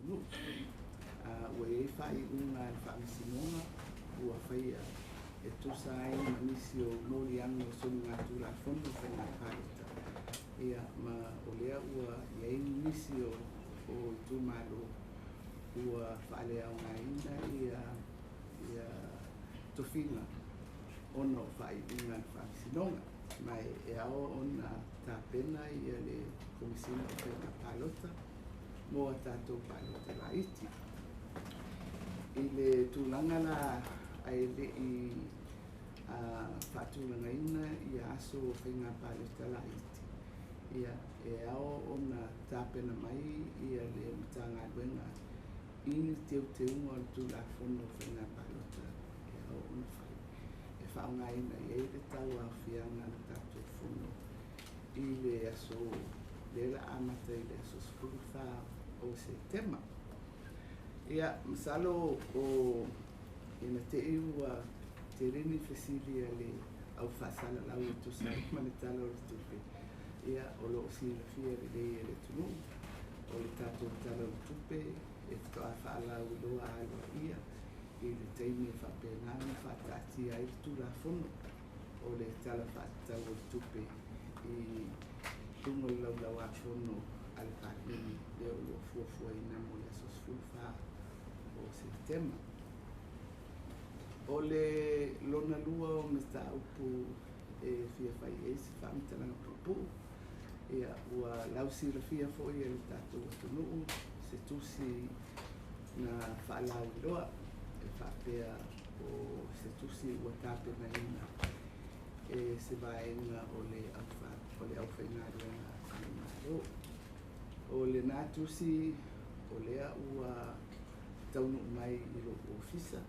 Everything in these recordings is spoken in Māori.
tunu. Ua e whai unga e whaamisinonga, ua whaia e tusa ai manisi o mori anga o sonu ngā tūra whono whainga pārita. Ia ma o lea ua iei nisi o i tū malo ua whaalea o ngā ina ia tofina ono o whai unga e whaamisinonga. Mai e ao ona tāpena ia le komisina o whainga pārota mo a tātou pārota la iti. I le tūlanga la ai le i whaatūlanga ina i aso o whainga pārota la iti. Ia e ao ona tāpena mai ia le mtanga luenga ini teu teunga o tūla whono whainga pārota e ao ona whai. E whaonga ina i eire tau a whianga na tātou whono i le aso le la amata i le aso spuru wha o se tema. Ia masalo o ina te iwa te rini whesilia le au whaasala lau i tu sa mane talo o le tupe. Ia o lo si la fia le le le tunu o le tātou talo o tupe e to a whaala u loa alua ia i le teimi e whapena na whaatati a i tu la whono o le tala whaatau o tupe i tungo lau lau a whono al pātini le o lo fuafua i namo le asos fulfa o se tema. O le lona lua o me ta upu e fia whai e se whaamitalanga pupu. Ia ua lausi la fia foi e le tātou atunuu se tusi na whaalau i loa e whaapea o se tusi ua tāpena ina e se vaenga o le awhainga ruenga anumaro. O le nā tusi o lea ua taunu mai i lo ofisa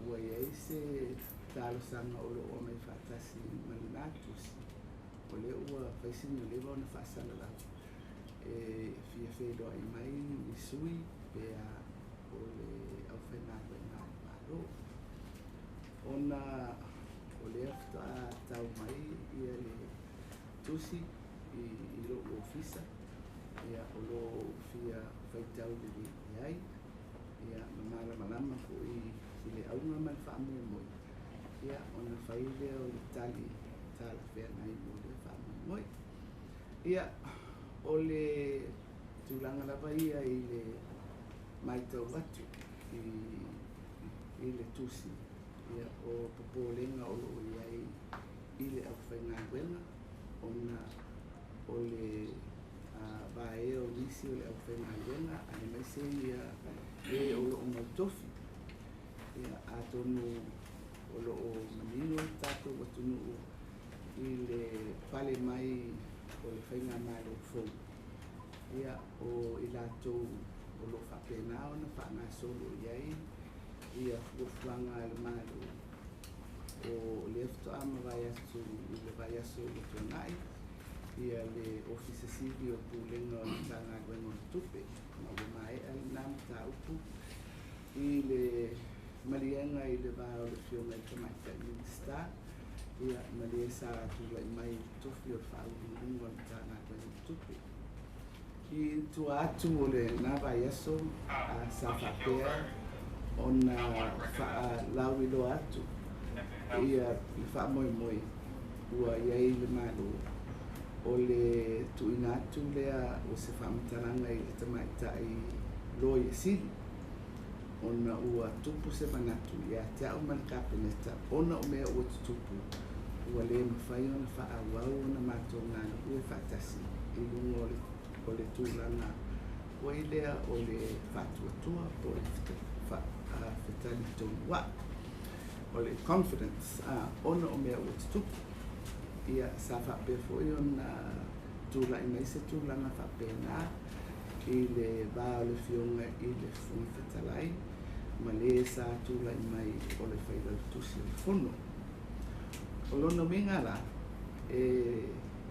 ua iei se talosanga o lo o mai whaatasi mani nā tusi. O le ua whaisini o lewa ona whaasala lau e fia whedoa i mai i sui pea o le awhainga ruenga anumaro. Ona o le afta tau mai ia le tusi i lo ofisa ia o lo fia whaitau li iai ia mamala malama ko i le aunga man whaamui moi ia ona whaile o le tali tala whea nai mo le whaamui moi ia o le tūlanga lava ia i le maitau watu i le tusi ia o popolenga o lo iai i le awhainga wena ona o le vae o nisi o le awhainga wena ane mai se ia e o lo o tofi ia atonu o lo o manino tato watunu i le pale mai o le whainga mai lo fau ia o i latou o lo whapena o na whaanga solo iai ia fuafuanga le malo o le efto ama vai asu i le vai asu le tuangai ia le ofisa sivi o pulenga o le tanga gwengo tupe ma o mai al nam ta upu i le malienga i le vai o le fionga i kamata i le sta ia maliesa tula i mai tufi o whau i o le tanga gwengo tupe i tua atu o le na vai asu a sa whapea ona wha lau i lo atu ia le wha moi moi ua iei le malo o le tuina atu lea o se whaamitaranga i le tamaita i lo i sili ona ua tupu se manatu ia te au man kapeneta ona o mea ua tutupu ua le mawhai ona wha awau ona mātou ngana ue whaatasi i lungo o le tūlanga ua i lea o le whatuatua o le whetali tōnua o le confidence ona o mea ua tutupu ia sa whape foi ona tūla i mai se tūlanga whapena i le wā o le fionga i le fui whetalai ma le sa tūla i mai o le whaira tusi le whono. O lona winga la e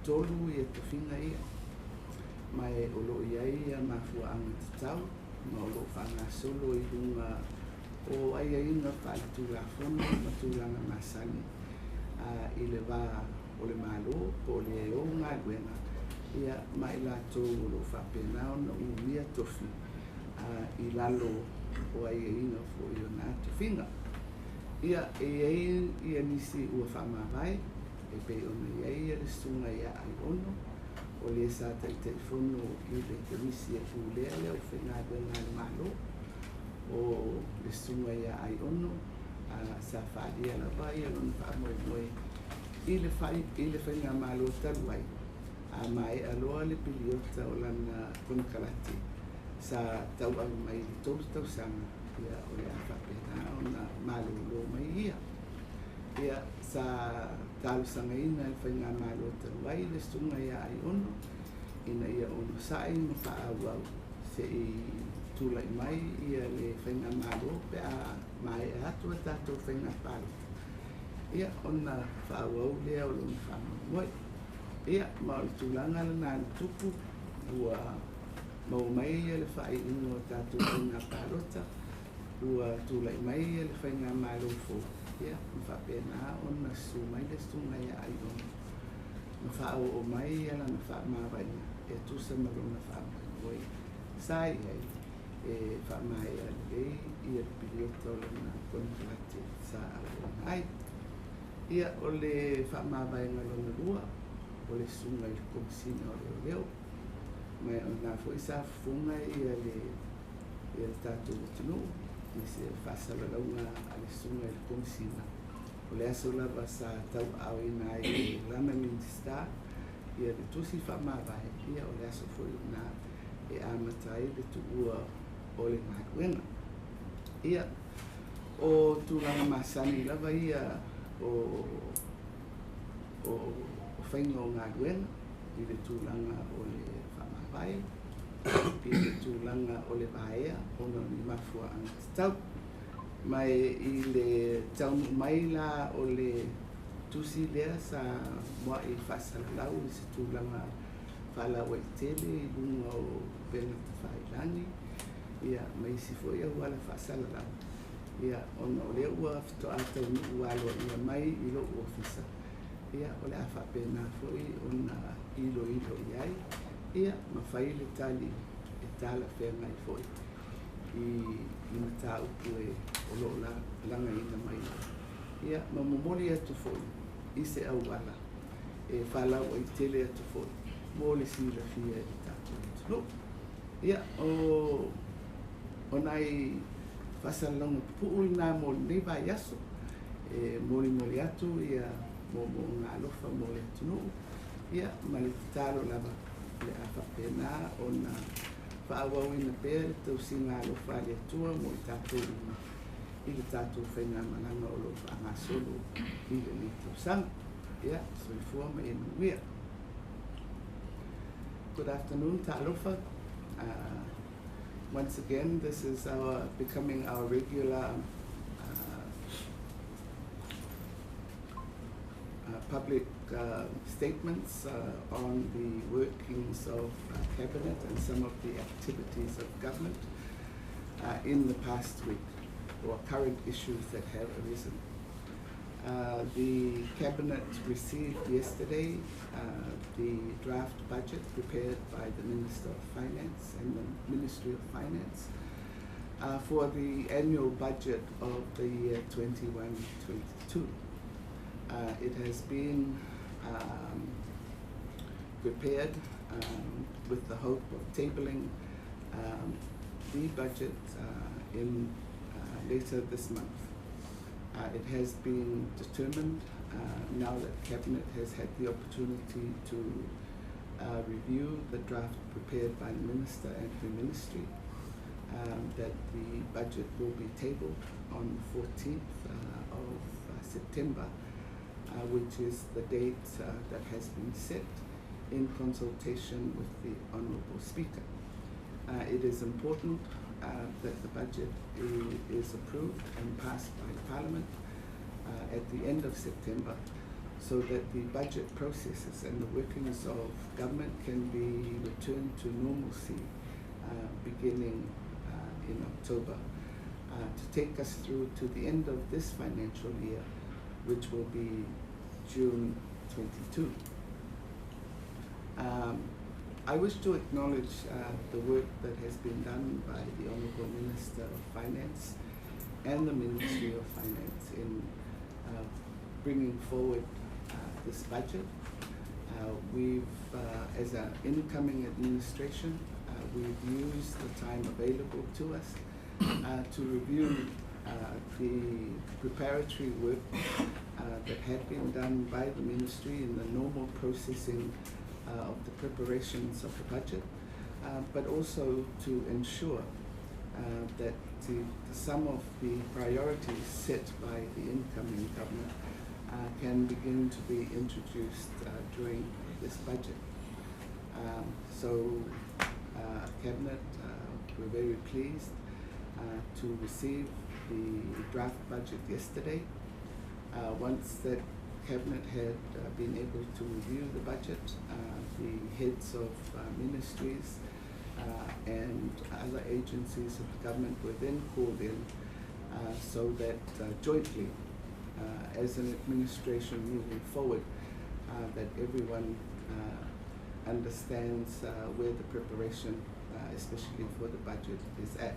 tolu i e tawhinga ia mai o lo iai ia mafua anga tatau ma o lo whanga solo i runga o ai inga whaali tūla whono ma tūlanga masani i le wā o le malo o le o ngā luenga ia mai la tō o lo whapena ona umia tofi I lalo o ai inga fo i o nā tuwhinga. Ia ia nisi ua whamawai, pe ona ia le sunga ia ai ono, o le sa tai telefono i le te misi e pūlea leo whenga ngā malo, o le sunga ia ai ono, sa whaalia la vai, alon whaamoe moe, i le whenga malo taruai, mai aloa le piliota o lana konakalati, sa tau au mai li tau sanga, ia o le awhapena o na malo lo mai ia. Ia sa talo sanga ina le whenga malo taruai, le sunga ia ai ono, ina ia ono sai ma whaawau, se i tula i mai ia le whenga malo, pe a mai e atua tātou whenga palo. Ia ona whaawau lea o lona whaamoi. Ia ma o le tūlanga le nā tupu, ua mau mai ia le whai ino o tātou whenga palota, ua tula i mai ia le whenga malo fo. Ia, ma whapena ona su mai le sunga ia ai ono. Ma whaau o mai ia lana whaamawaina, e tusa marona whaamoi. Sai ai, e whaamai a lei ia le piliota o lana konakalati sa au ai. Ia o le whaamawaina lona rua, o le sunga i le komisina o leo. Mai o nā fo isa funga ia le tātou tunu, i se whasala launga a le sunga i le komisina. O le aso lava sa tau au ina i le lana minista, ia le tusi whaamawai, ia o le aso fo ina e amatai le tuua o le makuenga. Ia o tūlanga masani lava ia o whainga o ngā ruenga, i le tūlanga o le whamawai, i le tūlanga o le vaea, ono ni mafua ang tau. Mai i le taunu mai la o le tusi lea sa mua i whasalalau i se tūlanga whalau i tele i lunga o Benata Whailangi. Ia mai si fo ia wala whasalalau. Ia ono o lea ua fito atau ni ualo ia mai i lo ofisa. Ia o le awhapena foi ona ilo iai. Ia ma whai le tali e tala whenga i foi. I mata upu e o lo langa ina mai. Ia ma momoli atu foi. I se au wala. E whalau ai tele atu foi. Mole sila fia i tātou. No. Ia o nai whasalonga pui nā moli nei vai aso. Moli atu ia mo ngā lofa mole atu no. Ia ma le talo lava le awhapena o na whaawau ina pēr tau si ngā lofa le atua mo i tātou i le tātou whainga mananga o lo whaanga solo i le ni tau sang. Ia, so i fua ma enu wea. Good afternoon, Talofa. Once again, this is becoming our regular public statements on the workings of Cabinet and some of the activities of government in the past week, or current issues that have arisen. The Cabinet received yesterday the draft budget prepared by the Minister of Finance and the Ministry of Finance for the annual budget of the year 21-22. It has been prepared with the hope of tabling the budget in later this month. It has been determined now that Cabinet has had the opportunity to review the draft prepared by the Minister and her Ministry, that the budget will be tabled on the 14th of September, which is the date that has been set in consultation with the Honourable Speaker. It is important that the budget is approved and passed by Parliament at the end of September, so that the budget processes and the workings of government can be returned to normalcy beginning in October, to take us through to the end of this financial year, which will be June 22. I wish to acknowledge the work that has been done by the Honourable Minister of Finance and the Ministry of Finance in bringing forward this budget. We've, as an incoming administration, we've used the time available to us to review the preparatory work that had been done by the ministry in the normal processing of the preparations of the budget, but also to ensure that some of the priorities set by the incoming government can begin to be introduced during this budget. Cabinet, we're very pleased to receive the draft budget yesterday. Once that Cabinet had been able to review the budget, the heads of ministries and other agencies of the government were then called in so that jointly, as an administration moving forward, that everyone understands where the preparation, especially for the budget, is at.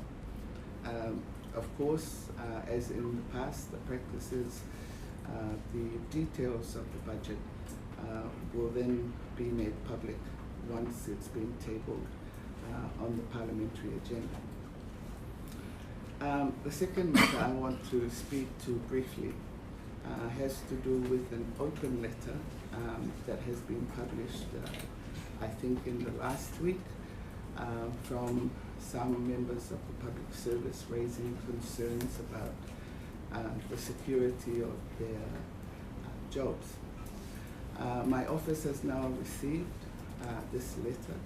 Of course, as in the past, the practice is the details of the budget will then be made public once it's been tabled on the parliamentary agenda. The second matter I want to speak to briefly has to do with an open letter that has been published, I think, in the last week from some members of the public service raising concerns about the security of their jobs. My office has now received this letter,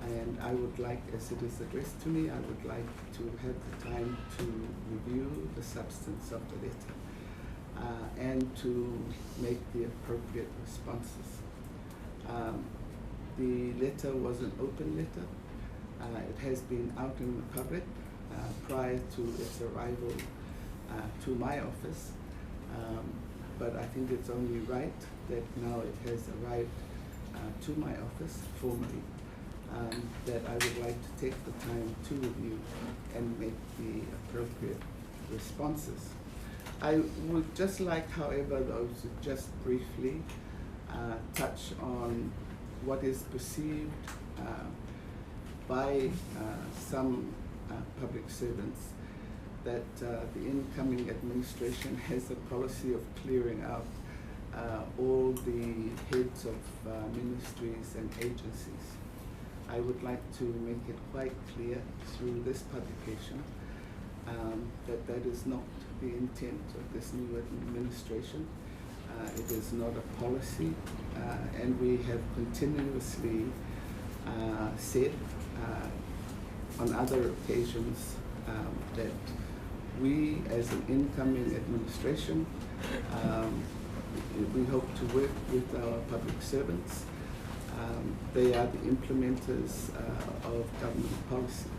and I would like, as it is addressed to me, I would like to have the time to review the substance of the letter and to make the appropriate responses. The letter was an open letter. It has been out in the public prior to its arrival to my office, but I think it's only right that now it has arrived to my office formally, that I would like to take the time to review and make the appropriate responses. I would just like, however, though, to just briefly touch on what is perceived by some public servants, that the incoming administration has a policy of clearing out all the heads of ministries and agencies. I would like to make it quite clear through this publication that that is not the intent of this new administration. It is not a policy, and we have continuously said on other occasions that we, as an incoming administration, we hope to work with our public servants. They are the implementers of government policy,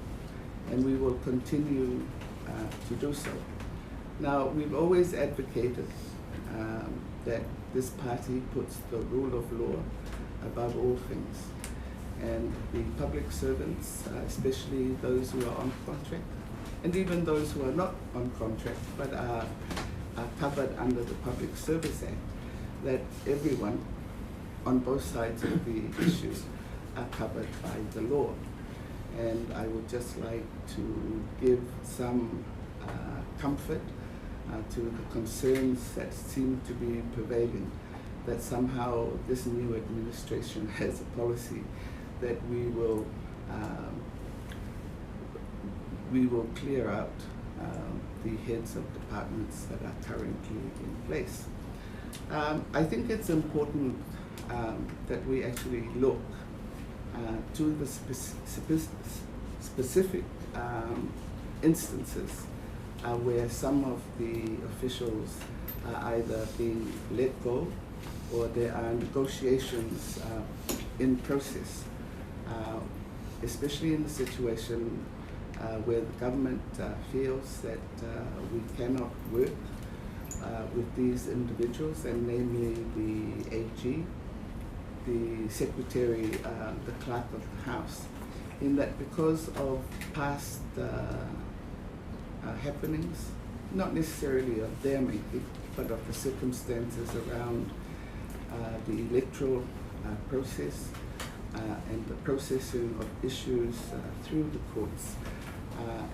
and we will continue to do so. Now, we've always advocated that this party puts the rule of law above all things, and the public servants, especially those who are on contract, and even those who are not on contract but are covered under the Public Service Act, that everyone on both sides of the issues are covered by the law. And I would just like to give some comfort to the concerns that seem to be prevailing, that somehow this new administration has a policy that we will clear out the heads of departments that are currently in place. I think it's important that we actually look to the specific instances where some of the officials are either being let go or there are negotiations in process, especially in the situation where the government feels that we cannot work with these individuals, and namely the AG the secretary, the clerk of the House, in that because of past happenings, not necessarily of their making, but of the circumstances around the electoral process and the processing of issues through the courts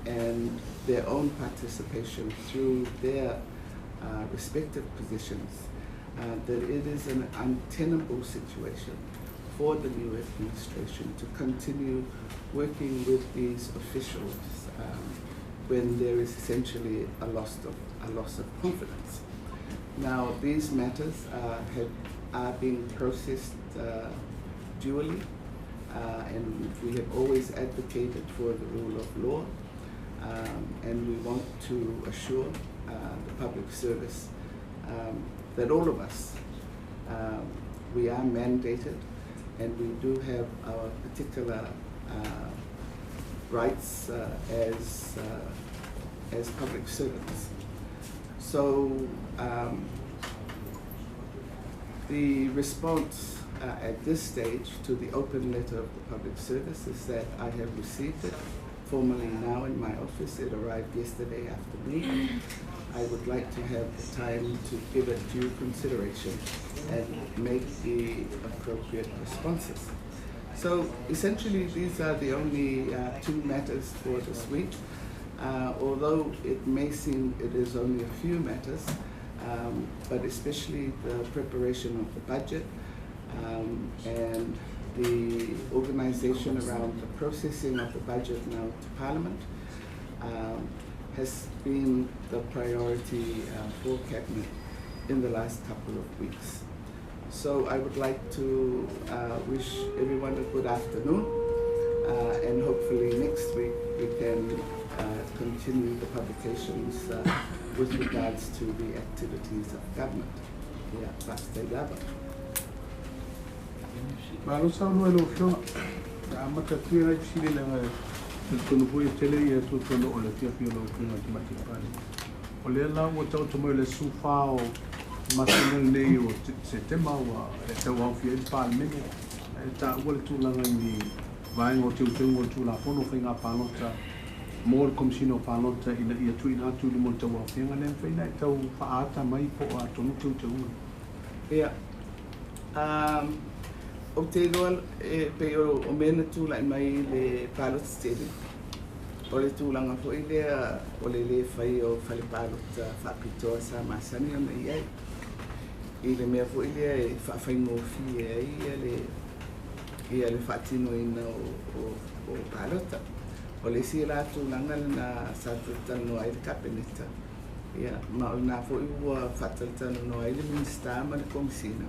and their own participation through their respective positions, that it is an untenable situation for the new administration to continue working with these officials when there is essentially a loss of confidence. Now, these matters are being processed duly, and we have always advocated for the rule of law, and we want to assure the public service that all of us, we are mandated, and we do have our particular rights as public servants. So the response at this stage to the open letter of the public service is that I have received it formally now in my office. It arrived yesterday afternoon. I would like to have the time to give it due consideration and make the appropriate responses. So essentially these are the only two matters for this week. Although it may seem it is only a few matters, but especially the preparation of the budget and the organization around the processing of the budget now to Parliament has been the priority for Cabinet in the last couple of weeks. So I would like to wish everyone a good afternoon, and hopefully next week we can continue the publications with regards to the activities of government. Yeah, basta lava. Malo sa no lo flo. Maka tira chile la tono foi tele e tono o le tia pio fino ti mati pani. O le la o tau tomo le sufa o masina nei o se tema wa e te wa fi el palmene e ta o le tulanga ni vai o te utengo tu la fono finga palota mor komsino palota ina ia tu ina tu mo te wa finga nem fina e tau faata mai po a tonu tu te u. Yeah. O te loa pe o mena tu lai mai le palot stedi. O le tūlanga fo i lea o le whai o whale palot whapitoa sa masani o nei ai. I le mea fo i lea e whawhai ngofi e ia le whatino ina o palota. O le si la tūlanga le na satatano ai le kapeneta. Ia, ma o na fo i ua whatatano no ai le minsta ma le komisina.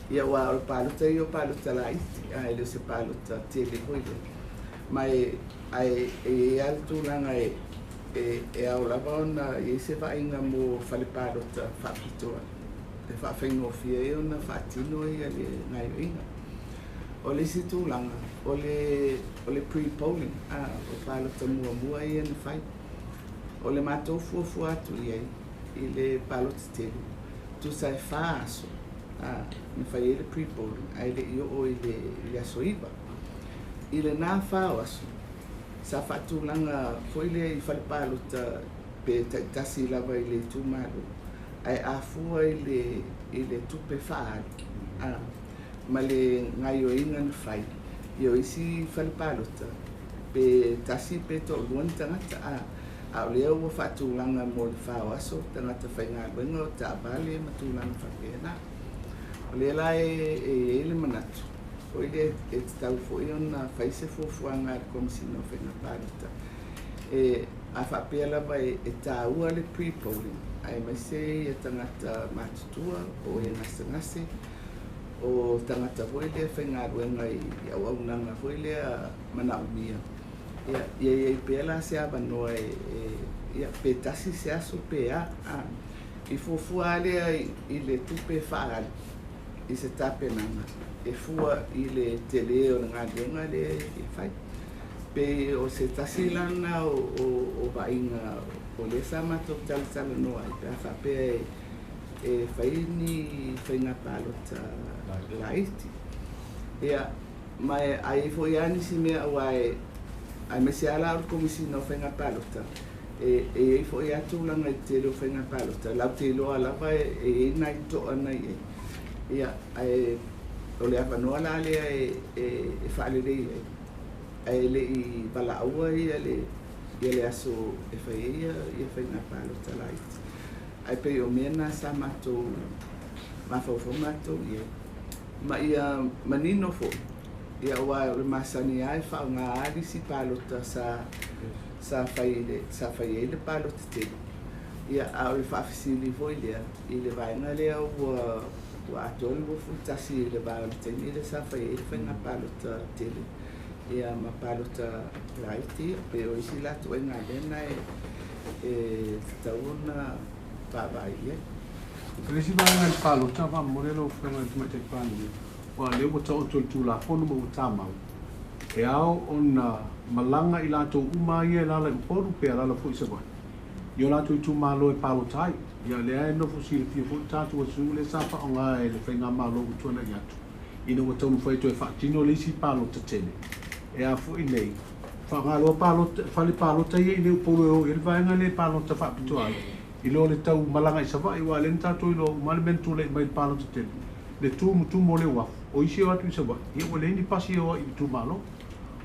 Ia wa o palota I o palota la iti, ai le se palota tele hoile. Mai ai al tūlanga e au lava ona I se vainga mo whale palota whapitoa. Le whawhengo fia e ona whatino ia le ngai inga. O le si tūlanga, o le pre-polling, o palota mua ia na whai. O le mātou fuafua atu iai, I le palota tele. Tu sai wha aso. Na whai ele pre-polling, ai le I o I le aso iwa. I le nā whao aso, sa whatūlanga foi le I whale palota pe tasi lava I le tūmaru, ai āfua I le tupe whaari, ma le ngai o inga na whai, I o isi whale palota, pe tasi pe to luan tangata, a o lea ua whatūlanga mo le whao aso, tangata whai ngā luenga o ta vale ma tūlanga whapena. Le la e le manatu. O ile e tau fo I ona whaise fuafuanga le komisina o whenga pārita. A whapea lava e tā ua le pre-polling. Ai mai se e tangata mātutua o e ngase o tangata hoi le whenga ruenga I auaunanga hoi le manaumia. Ia pea la se avanoa ia pe tasi se aso pea. I fuafua lea I le tupe whaari. I se tapenanga e fua I le tele o ngā renga le I whai. Pe o se tasilana o vainga o le samato talatala noa I pia whapea e whaini whainga palota la iti. Ia, mai ai fo iani si mea wai ai me se ala o komisina o whainga palota. E fo i atu langa i te lo whainga palota. Lau te loa lava e nai toa nei e. Ia, ai o le awanoa la lea e whaalirei e. Ai le i bala aua ia le aso e whai ia whainga palota la iti. Ai pe o mena sa mato mawhawhau mato ia. Ma ia manino fo. Ia wa le masani ai whao ngā ari si palota sa whai le palota te. Ia a o le whaafisili fo i lea. I le vaenga lea ua atolu o futasi i le vāo le teni le sa whai le whainga palota tele. Ia ma palota laiti pe o isi latu e ngā lena e tauna pāwai ia. Resi vaenga le palota wa morelo whainga le tumate pani. Wa leo wa tau tu la fono mo tamau. E ao ona malanga i lato uma ia lala uporu pe lala fo isaba. Yo lato tu malo e palotai. Ya le no fo si le fo tatu o su le safa onga e le whainga malo u tona i atu. Ina wa tau fai to e whaatino le si palota tene. E a fo i nei. Whangalo palota, whale palota ia i leo polo e il vaenga le palota whaapitoa. I lo le tau malanga i safa i wa le tato i lo umalimentu le mai palota tene. Le tu mo le waf. O isi o atu i sawa. Ia o le ni pasi o i tu malo.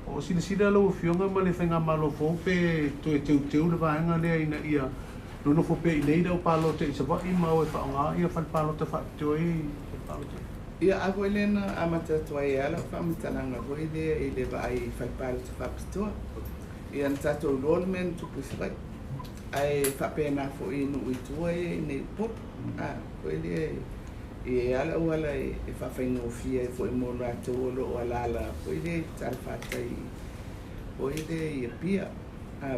O sina lo fionga ma le whainga malo fo pe to e teu le vaenga lea ina ia. Nono fo pe i neida o palota i sawa i mau e whaonga ia whal palota whaapitoa i palota. Ia a koe lena amata tua e ala whaamitalanga koe lea i le vai whal palota whaapitoa. Ia na tatou lolmen tupu sirai. Ai whapena fo i nu i tua e nei pop. Koe lea e ala wala e whawhainga o fia e fo i mōna atu olo o alala koe le talwhatai koe le i a pia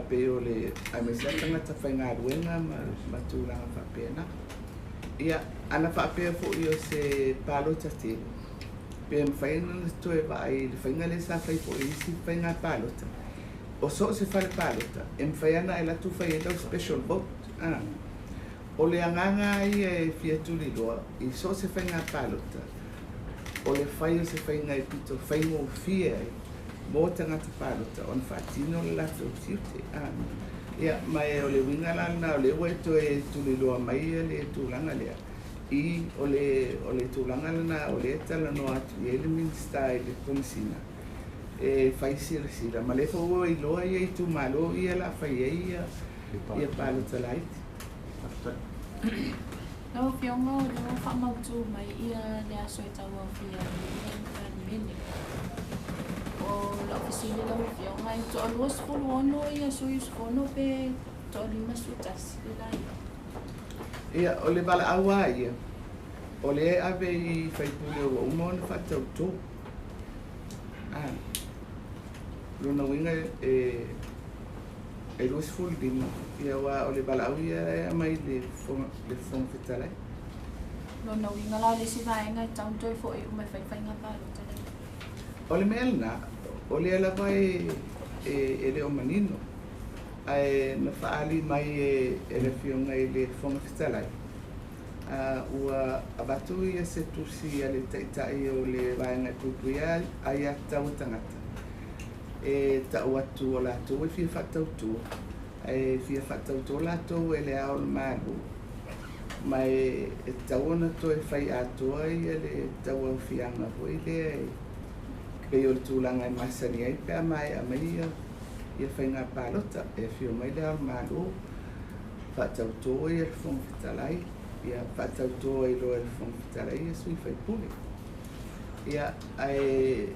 pe o le a me sa tangata whainga aruenga ma tūranga whapena ia ana whapea fo i o se palota te pe mwhainga le toe vai le whainga le sa whai fo i si whainga palota o so se whale palota e mwhaiana e latu whai e lau special vote o le anganga i e fia tuli loa, i so se whainga palota. O le whai o se whainga i pito, whainga o fia i, mō tangata palota, on whaatino le lato o siute. Ia, mai o le winga lana, o le ua to e tuli loa mai e le tūlanga lea. I o le tūlanga lana, o le etala no atu, i ele minsta i le komisina. E whai sira, ma le fo i loa i e tu malo, i ala whai e ia palota laiti. Lau fionga o leo whamautu mai ia le aso e tau au fia ni mene. O lau fisile lau fionga i to alua sifolo ono ia sui sifolo pe to lima sutasi le lai. Ia, o le bala awa ia. O le ave i whaipule o umona whatau tō. Luna winga e luas full dima ia wa o le balau ia mai le fong fitalai no no winga la le si vaenga tau toi fo i mai whainga palota le o le melna o le ala vai e le o manino ai na faali mai e le fionga i le fong fitalai ua abatu ia se tusi ale taitai o le vaenga kupuia ai atau tangata e ta watu o lato e fia whatau tō. E fia whatau tō lato e le ao le maru. Mai e tauana tō e whai atoa i e le tau au fianga hoi le e o le tūlanga i masani ai pia mai a mai i a whainga palota e fio mai le ao le maru. Whatau tō i e le whong fitalai. Ia whatau tō i loa le whong fitalai e sui whai pule. Ia ai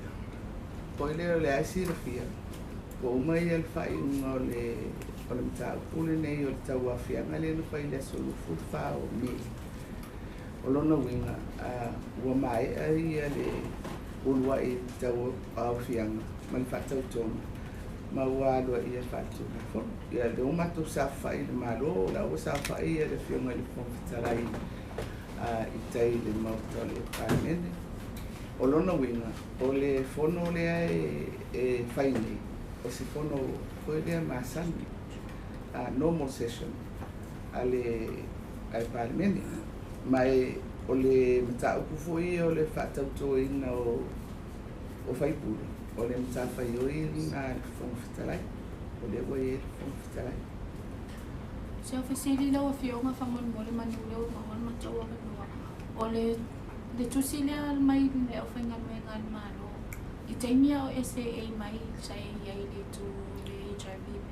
poi le aisi la fia. Ko umai el fai unga o le mtau pule nei o le tau a fianga le no fai le solu fufa o mi. O lona winga, ua mai ai le ulua i tau a fianga, ma le whatau tōna. Ma ua alua i e whatu na fono. Ia le umatu sa fai le malo, la ua sa fai e le fionga i le fongfitarai i tei le mauta le paimene. O lona winga, o le fono lea e whai nei, o si fono koe lea masani, normal session, ale parimene, mai o le mata upu foi o le whatautō ina o o fai pule. O le mtafa yoi na fong fitalai. O le wai fong fitalai. Se ofisili la wafionga famon mole manuleo mahon machawa kanua. O le tusilea mai le ofenga mengan malo. Itaimia o SAA mai sai yai le tu le HRBB.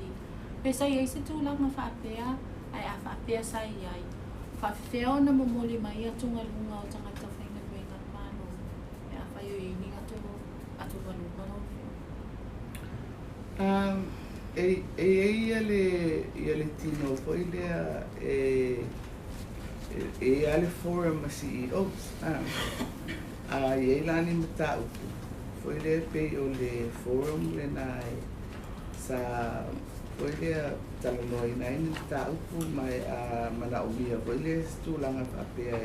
Pesa yai se tu lang mafapea ai afapea sai yai. Fafeo na momoli mai atunga lunga o tangata ofenga mengan malo. E afayo ini atu balu malo. Ia le tino foi le ale forum ma CEOs. Ia lani mata upu. Foi le pe o le forum le nai sa foi le talonoi nai mata upu mai ma Naomi foi le stulanga papea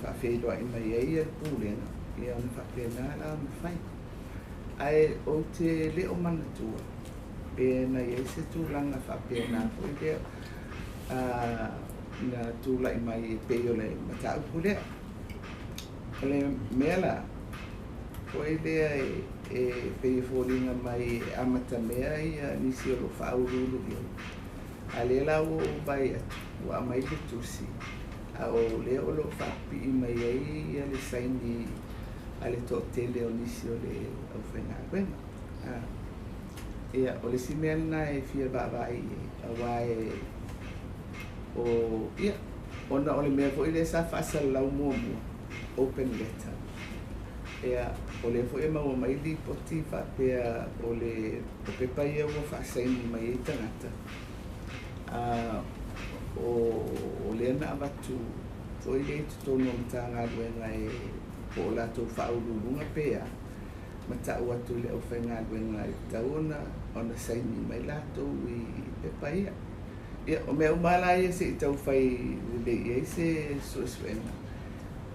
whawhewha i mai ia pūlenga. Ia ona whapena la mawhai. Ai o te leo manatua. E na ia se tūlanga whapena koe leo. Na tūla i mai peo le matau pulea. O le mea la. Koe lea e peo fōringa mai amata mea i nisi o lo whaurulu leo. A le la o bai atu. Wa mai le tusi. A o leo lo whapi i mai ei a le saini ale to tele o nisi o le au whenga wenga. Ia, o le simena e fia bawai a wae o ia, ona o le mea fo i le sa whasal lau mua mua, open letter. Ia, o le fo e maua mai li poti whapea o le o pepa ia ua whasaini mai e tangata. O le ana avatu, fo i le tutono o mta ngā ruenga e o lato whaururunga pea ma tau atu le au whainga luenga i tauna ona saini mai lato i pepa ia. Ia, o mea umala ia se i tau whai le ia se sueswena.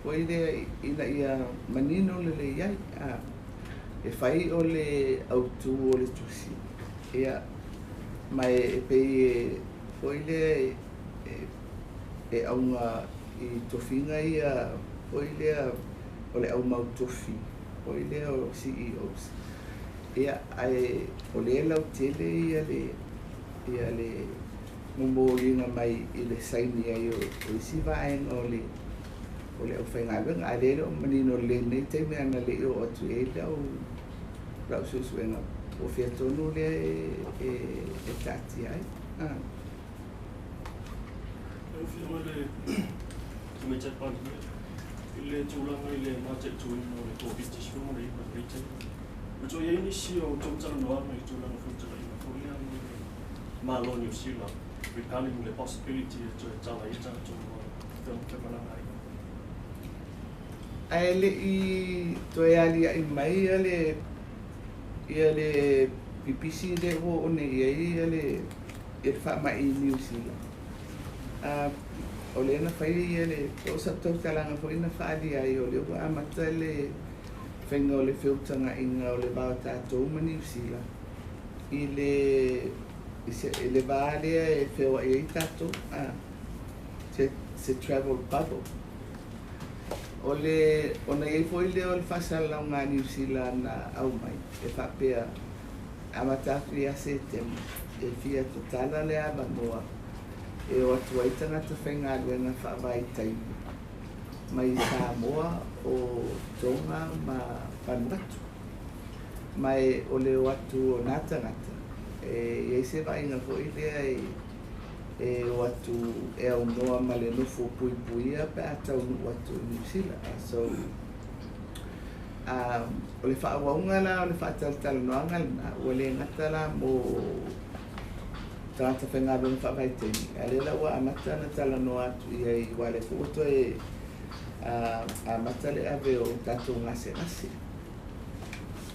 Ko i rea ina ia manino le le iai, e whai o le autu o le tusi. Ia, mai e pei ko i rea e aunga i tofinga ia, ko i rea o le au mau tofi, o i lea o CEOs. Ia ai o le lau tele ia le mumōringa mai i le saini ai o isi vaenga o le au whaingawenga. A le o manino le nei teime ana le o atu e lau susuenga o fia tonu le e tati ai. Fiame le me Japan le tulanga i le mate tuina o le COVID-19 mo le ipa rete. Uto ia inisi o tōtara noa mai tulanga whutara i na whulia mo le malo New Zealand, regarding the possibility of to tala ita to film kemalanga i. Ai le i toi ali ai mai ia le pipisi le o one ia le wha i New Zealand. O le na whai ia le o sa tautalanga fo ina whaali ai o le ua amata le whenga o le whiutanga inga o le bao tātou ma New Zealand. I le vālea e whewa i tātou, se travel bubble. O na iei fo i le o le whasalau ngā New Zealand na au mai, e whapea amatatu i ase temu, e fia totala le aba noa. E o atu ai tangata whainga luenga whaavai taimi. Mai Samoa o Tonga ma Vanuatu. Mai o le o atu o nā tangata. E se vainga fo i lea e o atu e au noa ma le nofo pui puia pe atau nu atu New Zealand. So, o le whaawaunga la, o le whaataltala noanga na, o le ngata la mo tangata whainga luenga whaavai taimi. A le laua amata na tala no atu i ai wale fuoto e amata le ave o tatou ngase ngase.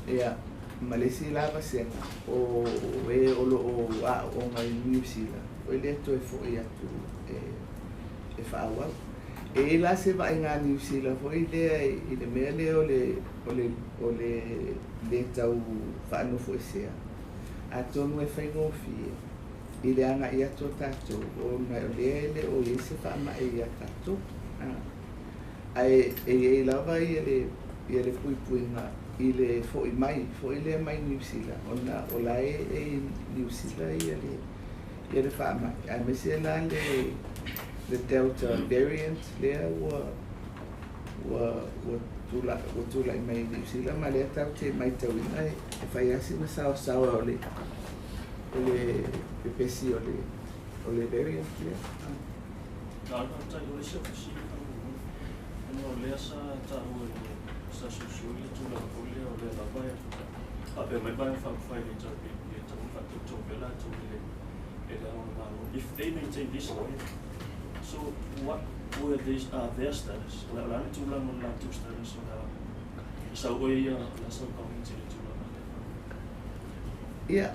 Ia, malesi lava senga o e olo o ngai New Zealand. O le to e fo i atu e whaawau. E la se vai ngā New Zealand fo i le mea le o le tau whaanofo e sea. A tonu e whaingofie. I le anga i ato tātou, o mai o le o i se whaama e a tātou. Ai e lava i le pui puinga i le fo i le mai New Zealand ona o la e New Zealand ia le fa mai a me se la le Delta variant there wa tula i mai New Zealand ma le tau te mai tau ina e fai asi na sao o le pepesi o le variant there tai o le se ofisi no le sa ta o sa susu le tula o le la vai a pe mai vai fa fai le tau le tau fa to vela to le if they maintain this way, so what were these their status? La tula no la tu status o sa o ia la sa community le tula ia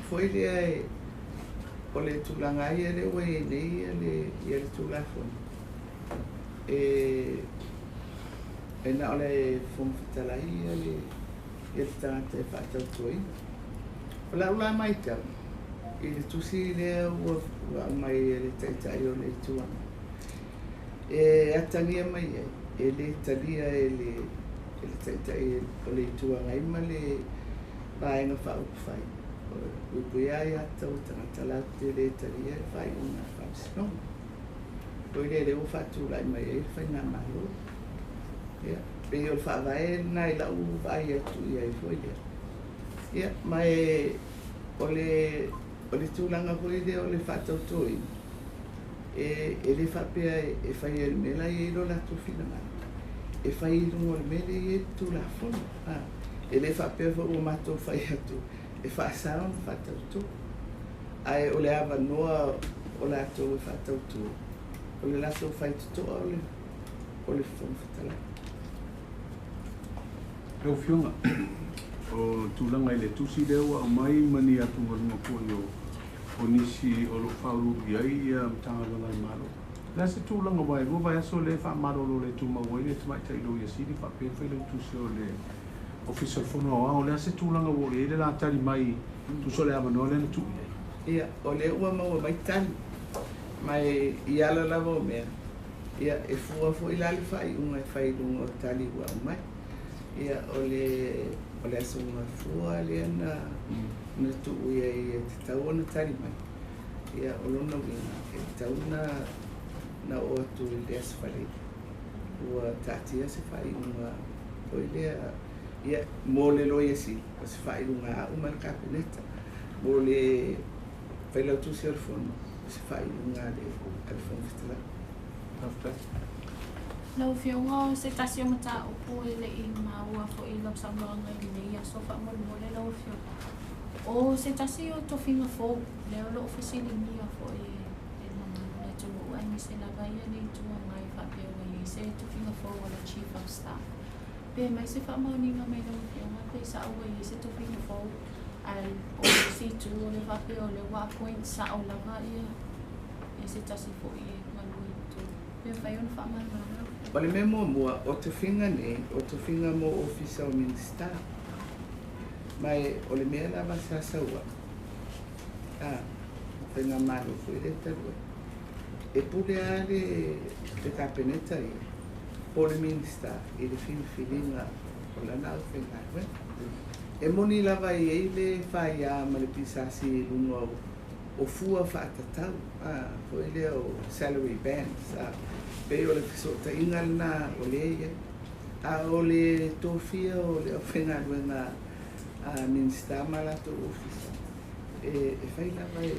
foi le o le tulanga ia le we nei le tula fo na ole fom fitala ia le tante fa toi la mai tau i le tusi le ua mai le taitai o le tuanga atania mai le tania le taitai o le tuanga ima le vaenga whaupawhai upuia ia tau tangata lau te le tania e whai una whausino poi le whatu lai mai e whai ngā malo pe o le whaavae nai lau vai atu ia e fwoi ia mai o le tūlanga hoi le o le whatautoi e le whapea e whai e mela i ero la tūwhina mai e whai i rungo le mele i e tūla whona e le whapea wha ua matou whai atu e whaasao na whatautoi ai o le awa noa o le atou e whatautoi o le laso whai tutoa o le whonwhatala Rau whiunga o tūlanga i le tusi rewa a mai mani atu warunga kua o nisi o lo whauru iai ia mtanga langa i maro. Lea se tūlanga wai, rua aso le wha marolo le tūmawai le tamai tailo ia siri wha pewhai lau tusi o le official whono o ao. Lea se tūlanga wo le ele la tari mai tuso le amanoa le na tu iai. Ia, o le ua maua mai tali. Mai i ala lava o mea. Ia, e fua fo i lali whai unga e whai lunga o tali ua o mai. Ia, o le aso unga fua le ana na tu ia i te tau ana tari mai. Ia, o lona wina, e tau na o atu i le aso whale. Ua tātia se whai unga o i lea. Ia, mō le loia si, o se whai unga a umana kapeneta. Mō le whailau tusi al fono, o se whai unga le al fono fitala. Tafta. Lau whiunga se tasi o mata upu e le i maua fo i lau Samoa ngai nei a sofa mole lau whiunga. O se tasi o to whinga fo, leo lo ofisili nia fo i mama le tungu ai mi se laga ia nei tua ngai whapea ngai se to whinga fo o le chief of staff. Pe mai se whamauninga mai lau whiunga, pe sa au i se to whinga fo al o si tu o le whapea o le wa point sa au laga ia e se tasi fo i malui tu. Pe whai on whamauninga. O le mea mua, o te whinga nei, o te whinga mo ofisa o minista. Mai, o le mea lava sa saua. Whinga maru fui le tarua. E pule a le kapeneta i, o le minista, i le whiwhiringa o la nau whinga. E moni lava i e le whai a ma le pisasi lunga o fua whaatatau. Fui le o salary bands. Pei o le fisota inga na o le ia. A o le tofia o le whenga luenga minsta mala to ofisa. E whai lava e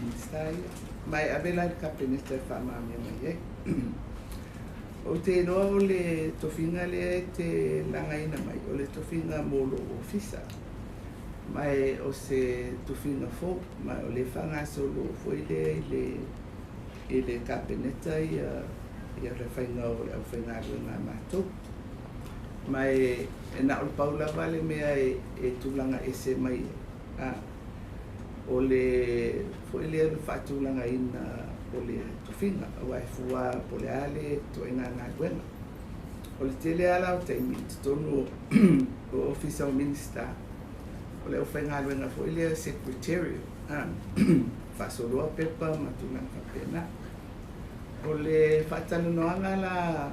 minsta ia. Mai avela le kapeneta e whamamia mai ei. O te noa o le tofinga le te langaina mai. O le tofinga molo ofisa. Mai o se tofinga fo. Mai o le whanga solo fo i le kapeneta ia le whainga o le whainga ngā mātou. Mai e na o paula vale mea e tūlanga e se mai. O le le whaatūlanga ina o le tuwhinga. O ai fua po le ale to inga ngā duenga. O le tele ala o taimi te tonu o official minister. O le whainga duenga fo le secretariat. Whasoloa pepa matūlanga pena. O le whaatanoanga la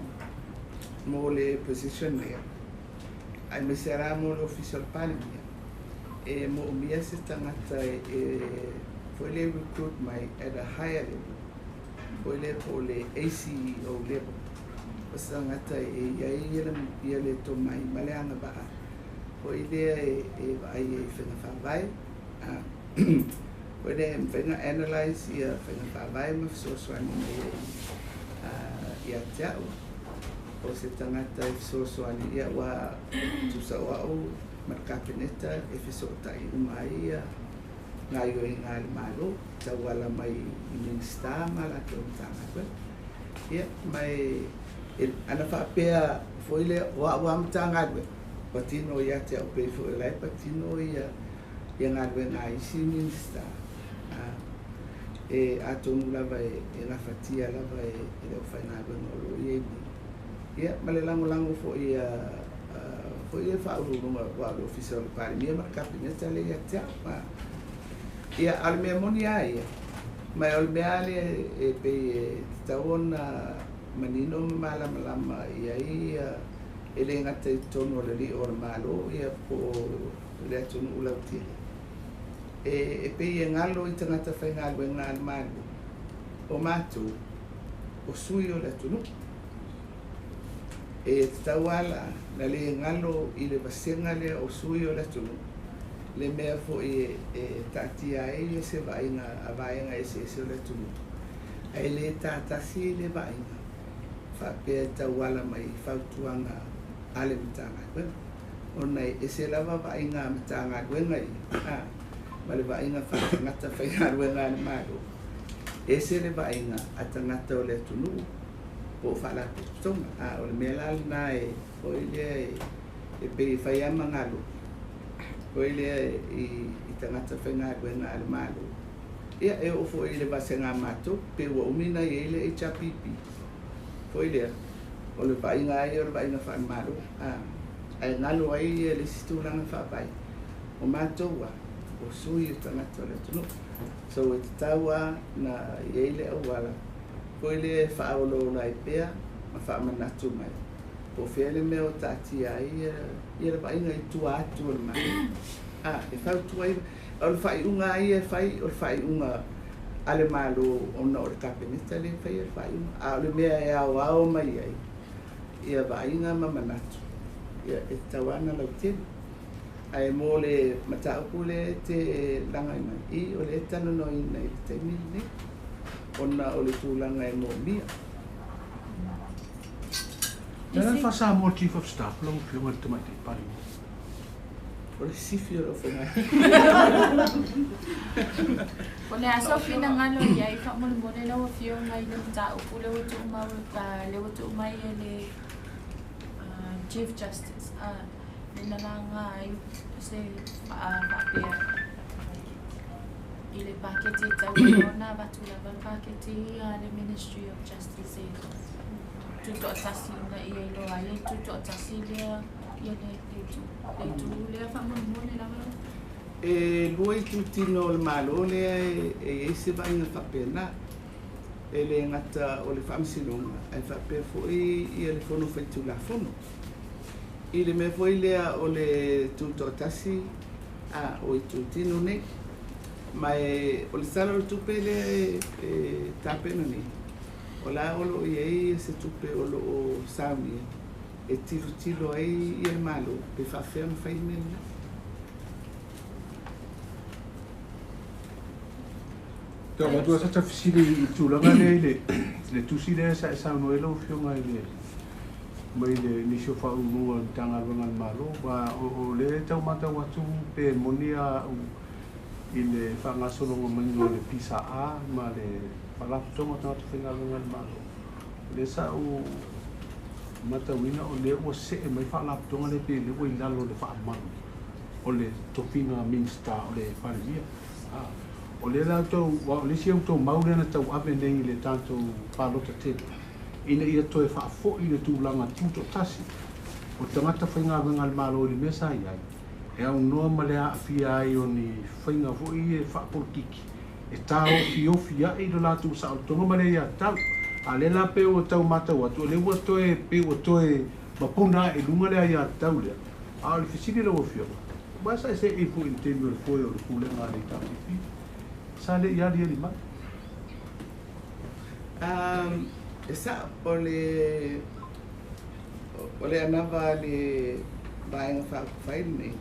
mo le position mea. ai me se ara mo le official pale mia mo mia se tangata foi le recruit mai at a higher level foi le po le ACO level o tangata ia le to mai maleanga ba foi le ai fenga fa vai foi le fenga analyze ia fenga fa vai mo so ani ia tau o se tangata so ani ia wa tu sa wa o markapeneta so tai mai ngai o ngai malo tawala mai minsta mala ke tanga ia mai ana fa pea foi le wa tanga patino ia te o pe foi le patino ia ngai ngai si minsta atonu lava na fatia lava le faina no ia ia lango fo ia foi fa o wa official para mia markapeneta le ia te ia al me monia ia mai al me ale pe taona manino malama ia ele ngata tono le li or malo ia po le tono ulauti pe ia ngalo i tangata fai ngalo ngal malo o matu o suio le tono tawala na le ngalo i le vasenga le o suio le tono le mea fo tatia se vainga a vainga se le tunu ai le tatasi le vainga fa pe tawala mai fautuanga ale mtanga ona se lava vainga mtanga wenga ma le vainga fa ngata fa wenga le malo se le vainga atangata o le tunu po fa la tonga o le mela na o ile pe Fiame ngalo Oile i tangata whenga wenga ale malo. Ia o fo ile vasenga mato pe wa umina ile e chapipi. Fo ile o le vainga ai o le vainga fa malo. Ai ngalo ai le situlanga fa pai. O mato wa o sui tangata le tunu. So it tawa na ile o wala. Fo ile fa o lo lai pea ma fa manatu mai. Po fele me o tati ai ia vai ngai tu atu mai e fa tu ai o fai unga ai fai o fai unga ale malo ona o kapeneta le fai fai a le me ia o mai ai ia vai nga mamanatu ia e tawana lo te ai mole mata pule te langa mai I o le tano no ina te mili ona o le tulanga e mo mia Nana fa Samoa Chief of Staff long filma te mai te pari. O le sifio o whenga. O le aso fina ngalo iai wha mole lau fio ngai le mta upu le watu umai le Chief Justice. Nina la ngai se whapea. I le paketi tau na watu lava paketi le Ministry of Justice tuto atasi na ia lo ai tuto atasi le ia le tu le fa mo la lui tutino il malo le se va in fa pena ele ngata o le famsilonga ai fa pe foi ia le fono fa tu la fono ile me foi le o le tuto atasi o tutino ne mai o le sala o tupele tapeno ni Ola olo iei se tupe olo o Samoa e tilo ai ia malo pe fa ferm fai mena. Te wa tua sa fisili tu langa le tu si le sa no elo fio mai le ni so fa u tanga ngal malo wa o le tau mata watu pe monia ile fa ngasolo ngomong le pisa a ma le Pala toma tatu whenga ngal malo. Le sa o matawina o le o se e mai wha laptonga le pe le o ilalo le wha amanu. O le topinga minsta o le wharimia. O le la tau, o le si au tau maure na tau ave nengi le tātou pālota tele. Ina ia toe wha fo i le tūlanga tūto tasi. O tangata whenga ngal malo le mesa iai. E au noa male a fia ai o ni whenga fo i e wha politiki. E tau fiofi ai do latu sa o tonga mare ia tau. A le la pe o tau mata watu. Le ua toe pe o toe mapuna e lunga lea ia tau lea. a le fisili lo fio ba sa se i fu in tempo il fuoio il pule ngale ka fi sa le ya di ma esa ole anava le bainga fa faile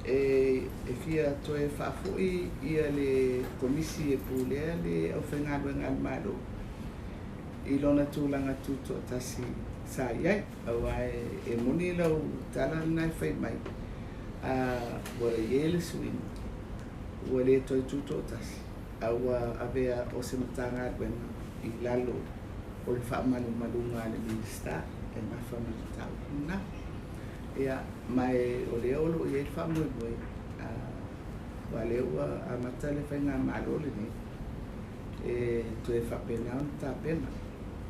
e fia to e fa foi ia le komisi e pule le o fengado ngal malo i lona tūlanga tūto tasi sa iai au e moni lau tala nai whai mai wa iele suin wa le toi tūto tasi au avea o se matanga wena i lalo o le whaamanu malunga le minista e mawhama le tau na ia mai o le olo i e whaamui mui wa le ua a mata le whainga malo le ne e to e whapena on ta pena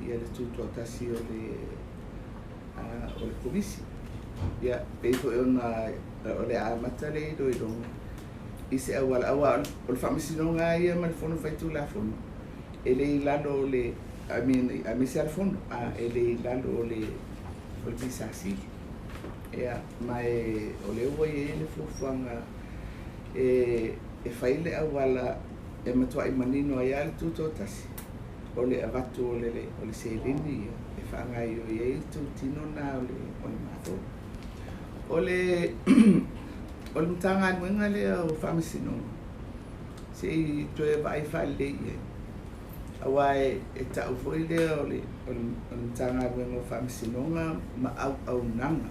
ia le tutua tasi o le komisi ia peito e ona o le amata le i rongo i se awala awa o le whamisinonga ia ma le fono whaitu la fono e le i lalo o le a misi al fono e le i lalo o le pisasi ia mai o le ua i le fuafuanga e whaile awala e matua i manino ai ale tutua tasi o le avatu o le seilini e whaangai o iei tu tino na o le mato. O le mtanga anuenga le o whamasino. Se i toe vai whae le ie. Awa e tau foi le o le mtanga anuenga o whamasinonga ma au nanga.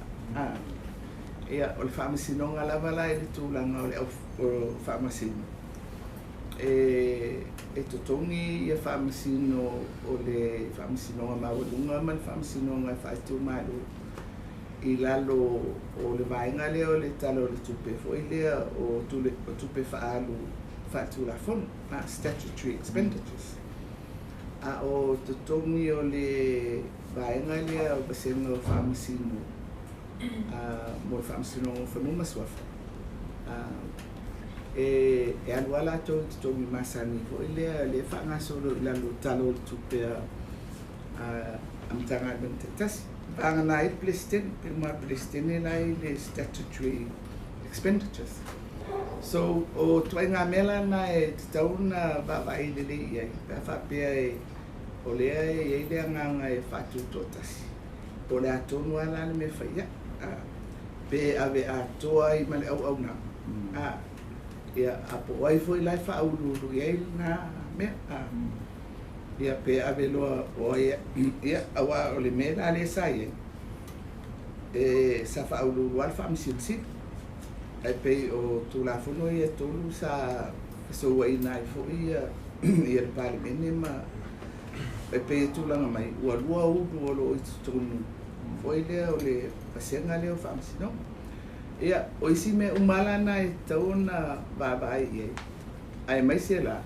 Ea o le whamasinonga lavala e le tūlanga o le whamasino. E totongi ia whamasino o le whamasinonga mawalunga ma le whamasinonga whaetu malu i lalo o le vaenga lea o le talo o le tupe foi lea o tupe whaalu whaetu la fono statutory expenditures a o totongi o le vaenga lea o basenga o whamasino mo le whamasinonga o whanuma swafa e aluala to mi masani fo le fanga solo la talo tupe am tanga ben tetas banga na it plestin la le statutory expenditures so o twenga mela na e tauna ba i le ia fa pe o le e le nga e fatu totas o le atonu ala me fa ia pe ave atoa i male au na ia apo wai foi lai fa ulu ia na me ia pe ave loa o ia awa o le me la le sai e sa fa ulu wal fa misi ai pe o tu la fono ia tolu sa so wai nai fo ia ia pale menema e pe tu la mai o lua u o lo tonu foi le o le pasenga le o fa misi no ia o isi me umala na e tauna babai e ai mai se la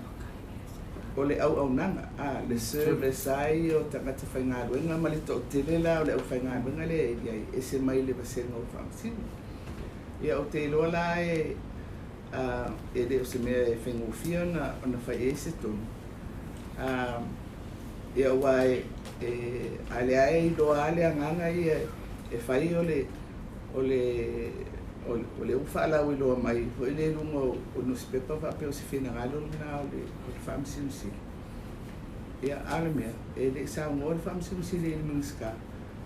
o le au nanga le service ai o tangata whaingaro e ngā mali tō tele la o le au whaingaro ngā le e se mai le pasenga o whangsinu ia o te iloa la e le o se mea e whaingofia na whai e se tonu ia wai ale ai iloa ale anganga ia e whai o le ufa o iloa mai o le lunga o newspaper fa pe o se finangalo na o le whamsinusi ia ala mea e le sa ngō le whamsinusi le minska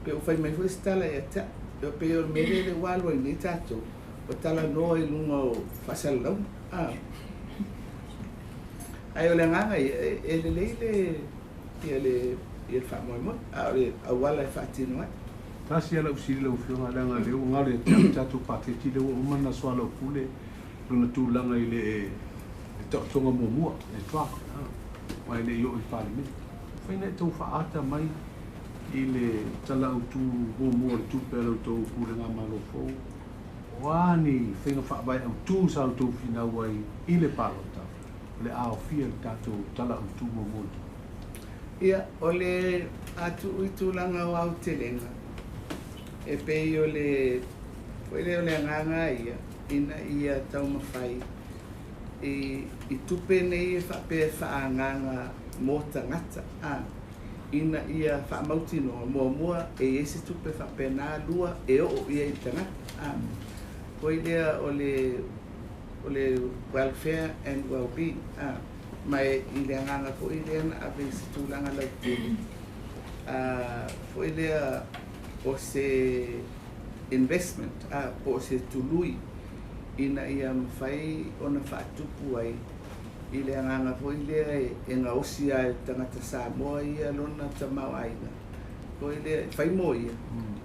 pe o whai mai fo stala e ta pe o mele le walo i ni tato o tala noa i lunga o whasalau ai o le nganga e le leile ia le whamoimo a wala e whaatino ai tasi ala usili lau whionga langa leo ngare tatu paketi leo umana soa lau pule luna tūlanga i le tonga mua e tua mai le yo i parliament whaina e tau whaata mai i le tala utu mua le tupe lau tau pule ngā malo fau wani whainga whaabai au tū sa lau tau whina wai i le palota le ao fia le tatou tala utu mua ia o le atu i tūlanga o au te lenga e pei o le foi le o le nganga ia ina ia tau mawhai i tupe nei e whape whaanganga mō tangata ina ia whaamautino mua e ese tupe whapena lua e o ia i tanga. Koi lea o le welfare and well-being. Mai i lea nganga ko i lea na awe se tūlanga lau tini. Ko i lea o se investment, o se tului ina ia mawhai o na whaatupu ai. I lea nganga ko i lea e ngā osi ai tangata Samoa ia lona tamau aina. Ko i lea whai mo ia,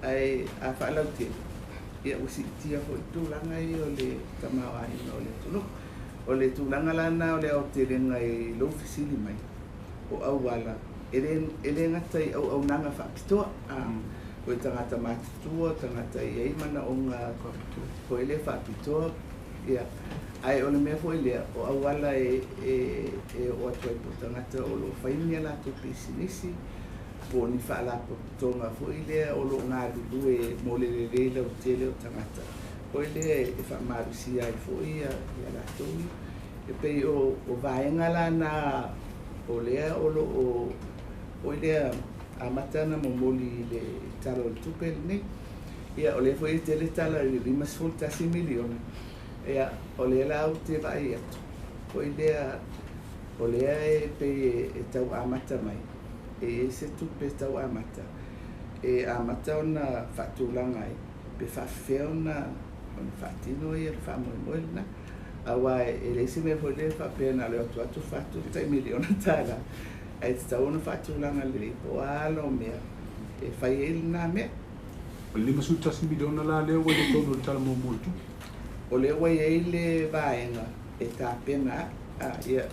ai a whaalau tini. Ia usi tia ko i tūlanga i o le tamau aina o le tunu. O le tūlanga lana o le au te renga i low fisili mai. O au wala. Ele ngata i au nanga whaapitoa. Ko i tangata mātutua, tangata i eimana o ngā ko ele whaapitoa. Ia. Ai o le mea fo i lea, o au wala e o atuai po tangata o lo whainia la to pisinisi. Po ni whaalapo tonga fo i lea o lo ngā lulu e mo le leila o tele o tangata. Ko i lea e whaamarusia ai fo i a la tongi. E pei o vaenga la na o lea o lo o i lea a matana mo moli le talo o tupe nei. Ia o le fo i tele tala i 5 miliona. Ia o lea la au te vai atu. Ko i lea o lea e pei e tau amata mai. E se tupe tau amata. E amata o na whaatulanga ai. Pe whawheo na whaatino i e whaamoe na. Awa e leisi me fo le whapena le atu whatu 3 miliona tala. Ai te tau na whaatulanga le po alo mea. E whai ele nā mea. O le masuta si miliona la leo wa le tono le tala mo motu. O le wai e le vaenga e tā pena. Ia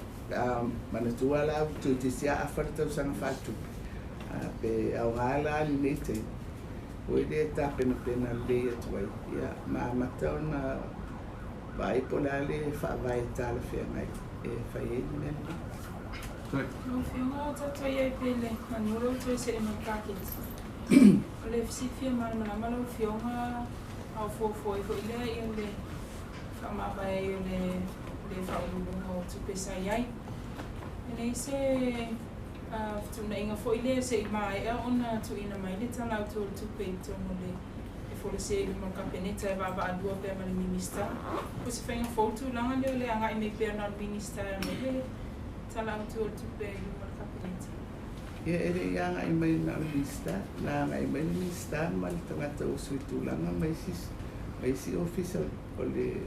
manatua la tu te sia afarta usanga whatu. Pe au ngala ali nei te. O le tā pena le atuai. Ia maamata o na vai pola le vai tala whengai e whai e nena. No whiunga o tato iai pele, manura o tui se e mai kākits. O le fisifia mana o whiunga au fōfoi fo ilea i le whamawai o le whaurunga o tupe sa iai. E nei se tuna inga fo ilea se i mai ea ona tu ina mai le tala au tu tupe i tono le le se mo kapeneta e va adua pe ma le minister. Ko se fenga foto langa le anga i me pe na minister me le tala tu pe mo kapeneta. Ia ere anga i mai na minister, na anga i mai minister ma le tangata o suitu langa mai si official o le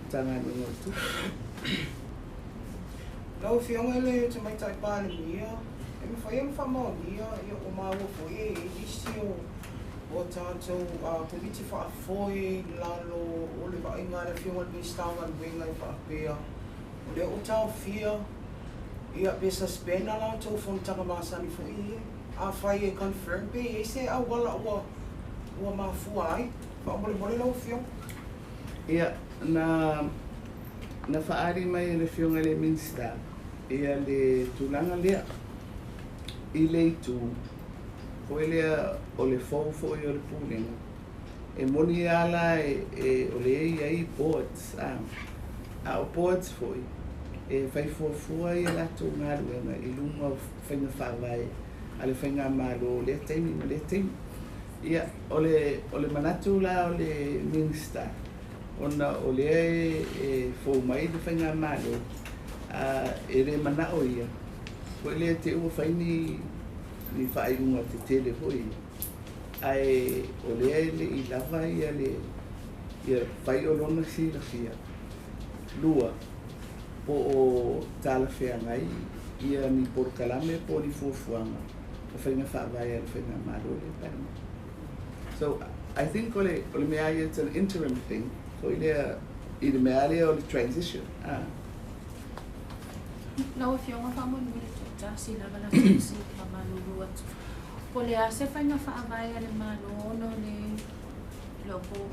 tanga no tu. Lau whionga le te mai tai pāne mia, e me whai am whamau mia, ia o māua fo e isi o tātou komiti whaafoi lalo o le wainga le whionga le staunga le wenga i whaapea. O le o tāu whia, ia pe suspenda la tau whontanga māsani fo i a whai e confirm pe e se a wala ua mafua ai, whaamole lau whionga. Ia na whaari mai le whionga le minsta, ia le tūlanga lea i le itu. Ko lea o le fōfo i o le pūlenga. E moni ala o le ai boards. O boards foi. E whai fōfua i lato ngā ruenga i lunga o whainga whawai. A le whainga malo le teimi ma le teimi. Ia o le manatu la o le minister. Ona o le e fō mai le whainga malo. E re manao ia. Ko lea te ua whaini ni whainga te tele hoi. Ai o lea le i lava ia le whai o lona si la fia. Lua po o tala whea ngai ia ni porkalame po ni fuafuanga. O whainga whaavai al whainga maro le parma. So I think o le mea ia it's an interim thing. So lea i le mea lea o le transition. Lau whiunga whamoni le tuta si lava la si ka malulu atu. Po le ase whainga whaavai ale malo no le loko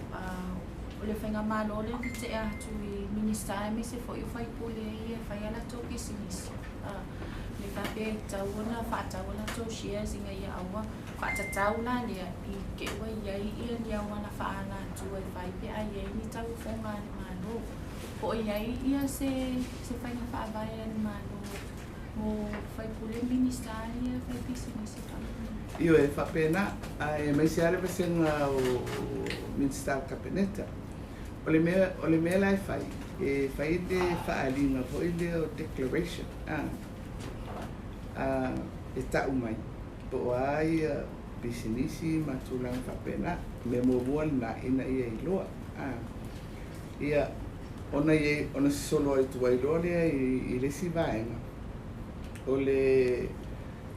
o le whainga malo le te atu i minister me se fo i whai pule i e whai ala tō pisinisi. Le whape tauona whaatauona tō shares inga ia aua whaatataula lea i ke ua iai ia lia wana whaana atu e whai pe a iai ni tau whonga ale malo. Po iai ia se whainga whaavai ale malo O fai pule ministaria, fai pisi municipal. Io e whapena, e mai se are pasenga o Minister Kabineta. O le mea lai fai, e fai de whaalinga po ile o declaration. E tau mai, po ai pisinisi matulang whapena, me movuan na ina ia iloa. Ia, ona solo ai tua iloa lea i resi vaenga. O le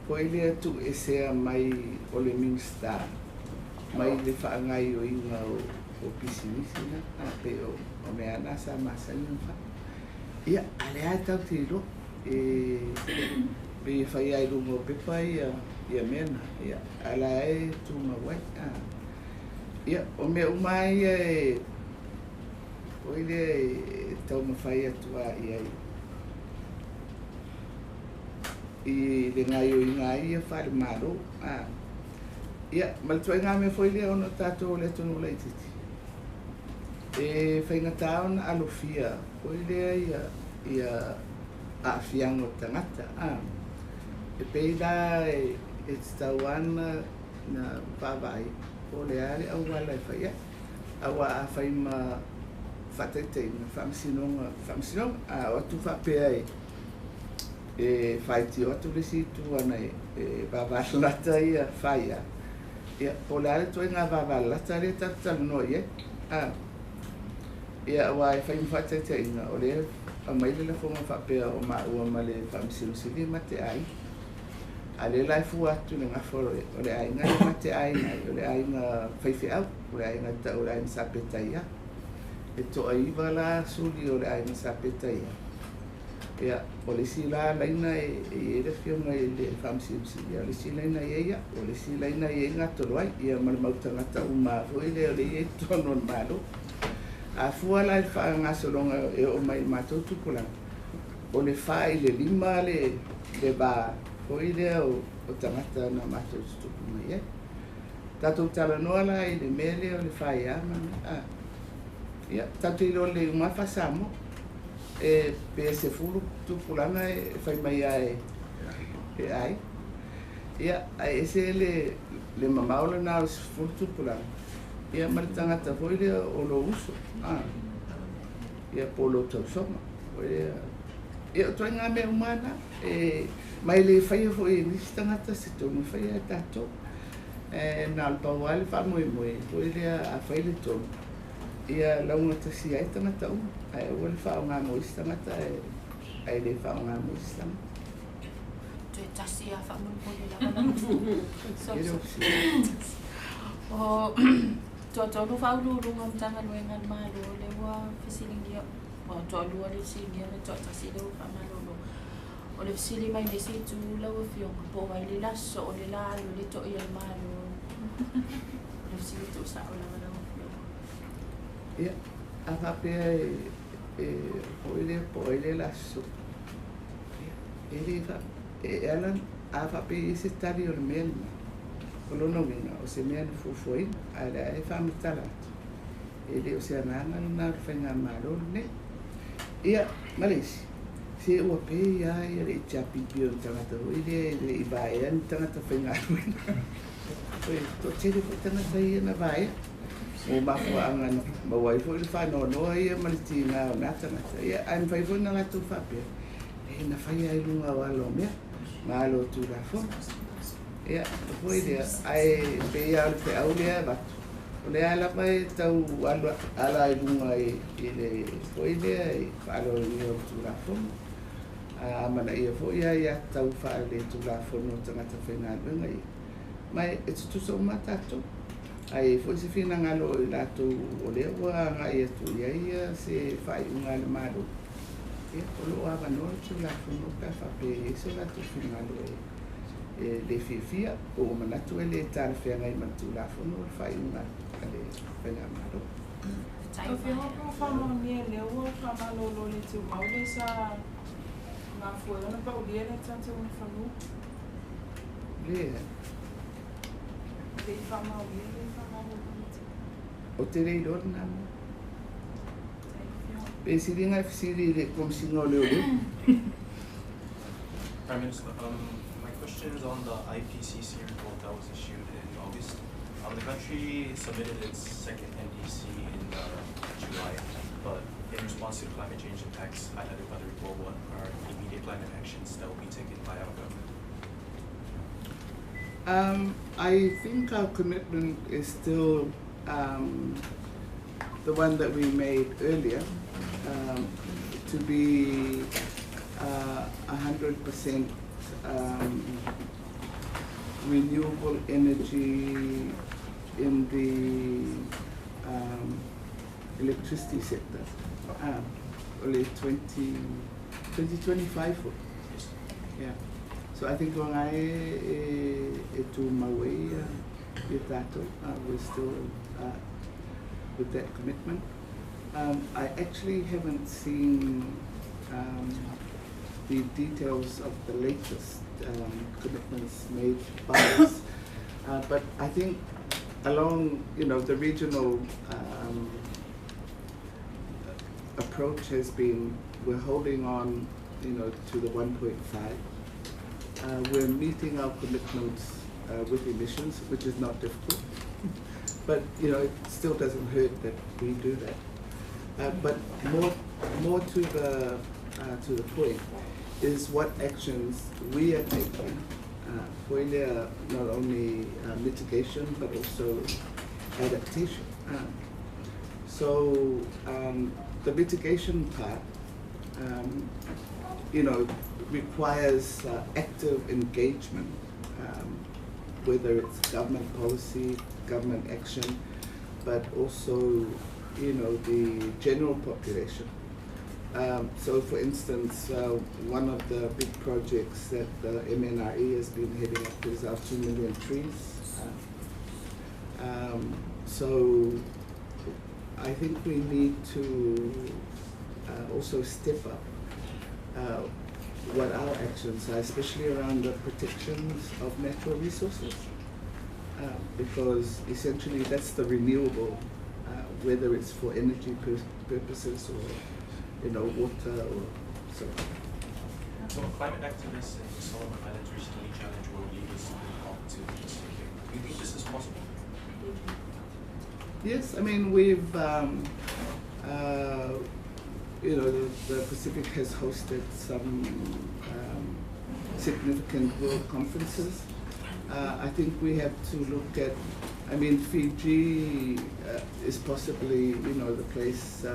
poile atu e sea mai o le Minister mai le whaangai o inga o pisinisi na pe o mea nasa masani wha ia ale ai tau te ilo pe whai ai rungo pepa ia mena ia ala ai tu mawai ia o mea umai ia poile tau mawhai atua ia i le ngai o ngai ia whare maro. Ia, maltua ngā me whoi lea ono tātou le tonu lai titi. E whaingatā ona alofia, whoi lea ia a whiango tangata. E peila e tau ana na whawai, o le ale au wala e whaia. Awa a whaima whatetei, na whamsinonga, o atu whapea e fai ti atu resi tu ana e vavalata ia faia ia polare tu nga vavalata le tata no ye ia wa fai mfata te ina ole a mai le fo fa pe o ma le fam silu sili mate ai ale lai fu atu nga fo ole ai nga mate ai ole ai nga fai fi au ole ai nga ta ole ai sa petaia e to ai vala suli ole ai sa petaia ia o le sila laina e le fiona e le famsiusi ia le sila ina ia o le sila ina ia ngatoloi ia mal mautangata uma foi le o le tono malo a fuala il fa ngasolonga e o mai matotu kula o le fai le lima le ba foi le o tangata na matotu tukuma ia tatou talanoa i le mele o le fai ama ia tatou ilo le uma fasamo e pe se fulu tu pulana e fai mai ai ia ese le mamaula na fulu tu pulana ia maritangata foi le o lo uso ia polo tau soma ia toi ngā mea umana e mai le fai foi ni tangata se tonu fai a tato na alpawale fa moe foi le a fai le tonu ia launga tasi ai tangata ai o le whao ngā mois tangata ai le whao ngā mois tangata Tui tasi a whamupuri la o tōtonu whaururunga mtanga nuenga malo le wa fisilingia o tōlua le silingia le tōtasi le whamalolo o le fisili mai le situ lau a fionga po mai le laso o le lalo le to ia malo le fisili tō sa o lava lau ia a whapea poile laso e alan a whapea i se tari o le mea o lona winga o se mea na fufuaina a le e whamitala e le o se ananga na whainga marolo ne ia malesi se ua pe ia i le tiapipi o tangata o i le i vaea ni tangata whainga winga to tere ko tangata ia na vaea o mafua angana mawai fo le whanoa ia maliti ngā o nātangata ia an whaifo na ngatu whapea e na whai ai lunga o alo mea ma alo tu la fo ia foi dia ai pe ia le pe au lea batu o le ala mai tau ala i lunga i le foi dia i alo i o tu la fo a mana ia fo ia tau wha le tu la fo no tangata whainga lunga i mai e tutu so matato ai foi se fina ngalo i lato o le ua ngai atu ia se fai unga le maru ia polo ava no tu la fo no ka fa pe so lato fina ngalo le fifia o manatu ele tala fea ngai matu la fo no fai unga le fena maru o fia ko famo ni le ua famalo lo le tu maule sa na fo na pa o le tante un famu le famo o te rei rora nā mo. Pe siri ngai fisiri le komsinga o leo leo. Prime Minister, my question is on the IPCC report that was issued in August. The country submitted its second NDC in July, but in response to climate change impacts highlighted by the report, what are immediate climate actions that will be taken by our government? I think our commitment is still the one that we made earlier, to be 100% renewable energy in the electricity sector. Only 2025. Yeah. So I think when to my way, we're still with that commitment. I actually haven't seen the details of the latest commitments made by us, but I think along the regional approach has been we're holding on to the 1.5. We're meeting our commitments with emissions, which is not difficult, but it still doesn't hurt that we do that. But more to the point is what actions we are taking for not only mitigation but also adaptation. So the mitigation part, requires active engagement, whether it's government policy, government action, but also the general population. So for instance, one of the big projects that the MNRE has been heading up is our 2 million trees. So I think we need to also step up what our actions are, especially around the protections of natural resources, because essentially that's the renewable, whether it's for energy purposes or water or so. So climate activists in Solomon Islands recently challenged world leaders to do you think this is possible? Yes, I mean we've the Pacific has hosted some significant world conferences. I think we have to look at, Fiji is possibly, the place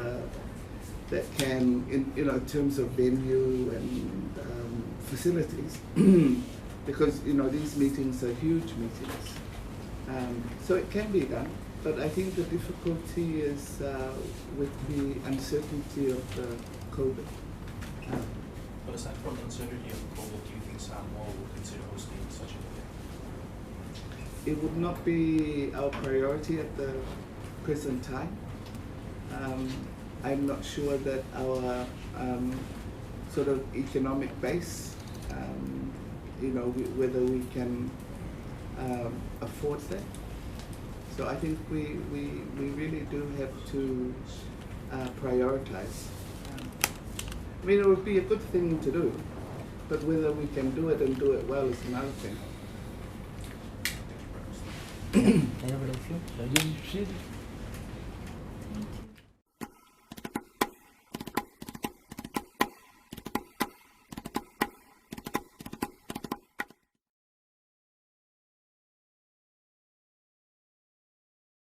that can, in terms of venue and facilities, because, these meetings are huge meetings. So it can be done, but I think the difficulty is with the uncertainty of the COVID. But aside from the uncertainty of COVID, do you think Samoa will consider hosting such an event? It would not be our priority at the present time. I'm not sure that our sort of economic base, whether we can afford that. So I think we really do have to prioritize. It would be a good thing to do, but whether we can do it and do it well is another thing.